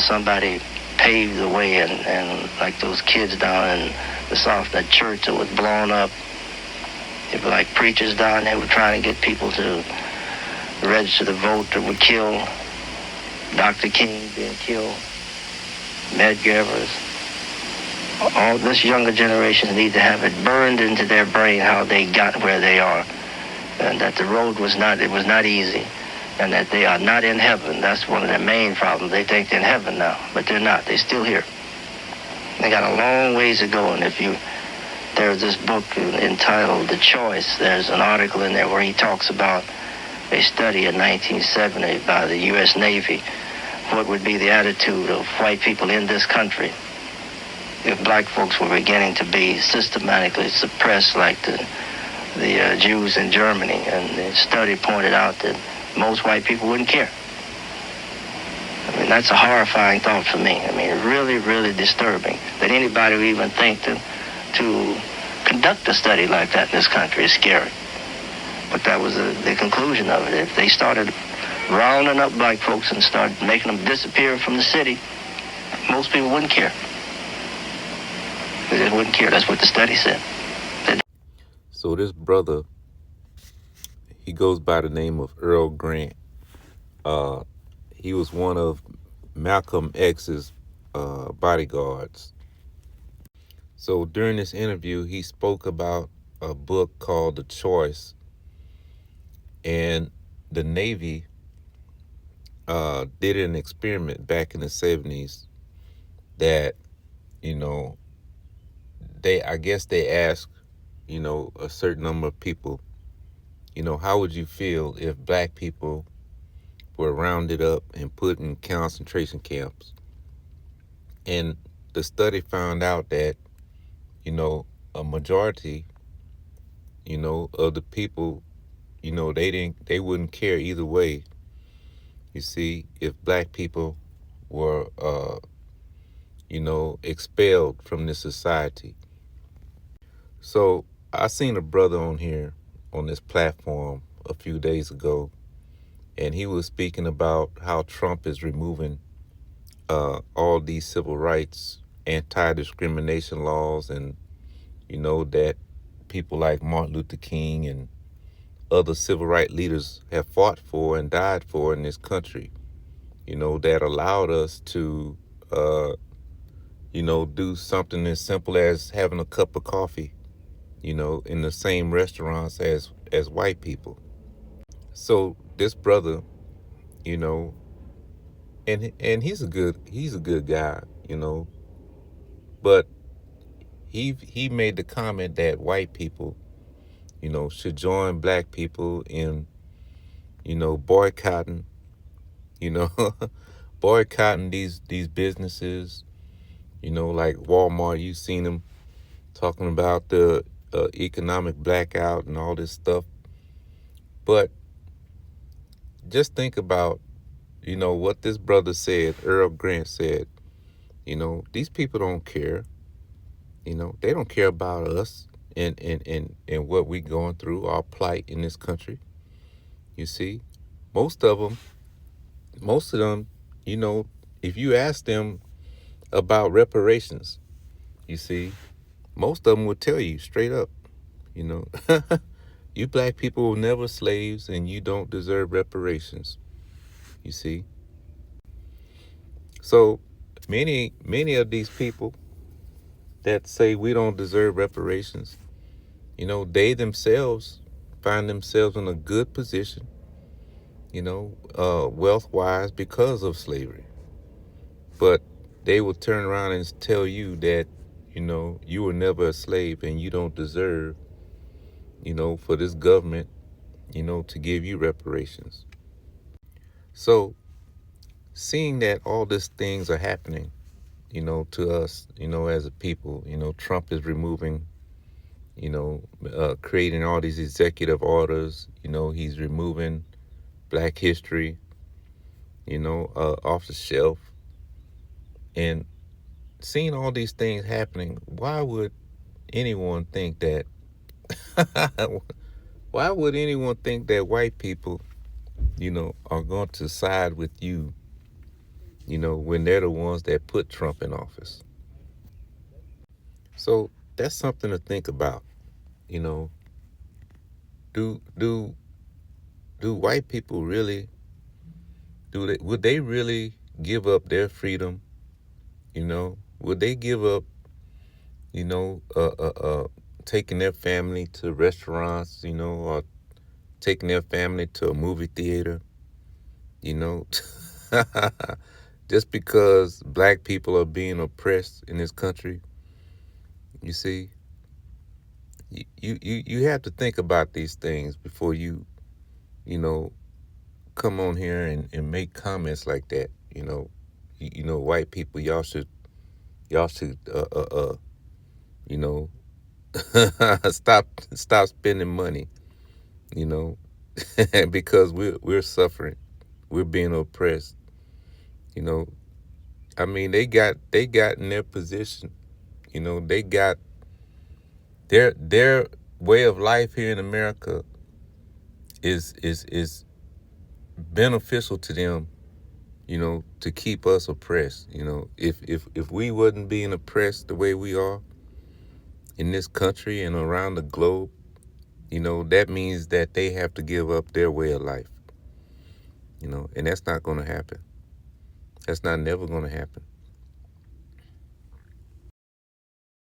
somebody paved the way, and like those kids down in the South, that church that was blown up. It was like preachers down there were trying to get people to register to vote that would kill Dr. King being killed, Medgar's. All this younger generation need to have it burned into their brain how they got where they are, and that the road was not easy, and that they are not in heaven. That's one of their main problems. They think they're in heaven now, but they're not. They're still here. They got a long ways to go, and there's this book entitled The Choice. There's an article in there where he talks about a study in 1970 by the U.S. Navy. What would be the attitude of white people in this country if black folks were beginning to be systematically suppressed like the Jews in Germany? And the study pointed out that most white people wouldn't care. I mean, that's a horrifying thought for me. I mean, really, really disturbing that anybody would even think to conduct a study like that in this country is scary. But that was the conclusion of it. If they started rounding up black folks and started making them disappear from the city, most people wouldn't care. They wouldn't care. That's what the study said. So this brother, he goes by the name of Earl Grant. He was one of Malcolm X's bodyguards. So during this interview, he spoke about a book called The Choice. And the Navy did an experiment back in the 70s that, I guess they asked, a certain number of people, how would you feel if black people were rounded up and put in concentration camps? And the study found out that, a majority, of the people, they wouldn't care either way. You see, if black people were, expelled from this society. So I seen a brother on here on this platform a few days ago, and he was speaking about how Trump is removing all these civil rights, anti-discrimination laws, and, that people like Martin Luther King and other civil rights leaders have fought for and died for in this country, that allowed us to, do something as simple as having a cup of coffee, in the same restaurants as white people. So this brother, and he's a good guy, but he made the comment that white people, should join black people in, boycotting, boycotting these businesses, like Walmart. You've seen them talking about the economic blackout and all this stuff. But just think about, what this brother said, Earl Grant said. These people don't care. They don't care about us and what we're going through, our plight in this country. You see, most of them, if you ask them about reparations, you see, most of them will tell you straight up, you black people were never slaves and you don't deserve reparations. You see, so many of these people that say we don't deserve reparations, they themselves find themselves in a good position, wealth-wise because of slavery. But they will turn around and tell you that, you were never a slave and you don't deserve, for this government, to give you reparations. So seeing that all these things are happening, to us, as a people, Trump is removing, creating all these executive orders, he's removing Black history, off the shelf. And seeing all these things happening, why would anyone think that, white people, are going to side with you, when they're the ones that put Trump in office. So that's something to think about. You know, do do do white people really would they really give up their freedom? Would they give up, you know, taking their family to restaurants, or taking their family to a movie theater, you know, just because black people are being oppressed in this country? You see, you have to think about these things before you know, come on here and make comments like that. White people, y'all should, you know, stop spending money, you know, because we're suffering, we're being oppressed. You know, I mean, they got in their position. They got their way of life here in America is beneficial to them. To keep us oppressed. If we wasn't being oppressed the way we are in this country and around the globe, that means that they have to give up their way of life. And that's not going to happen. That's not never going to happen.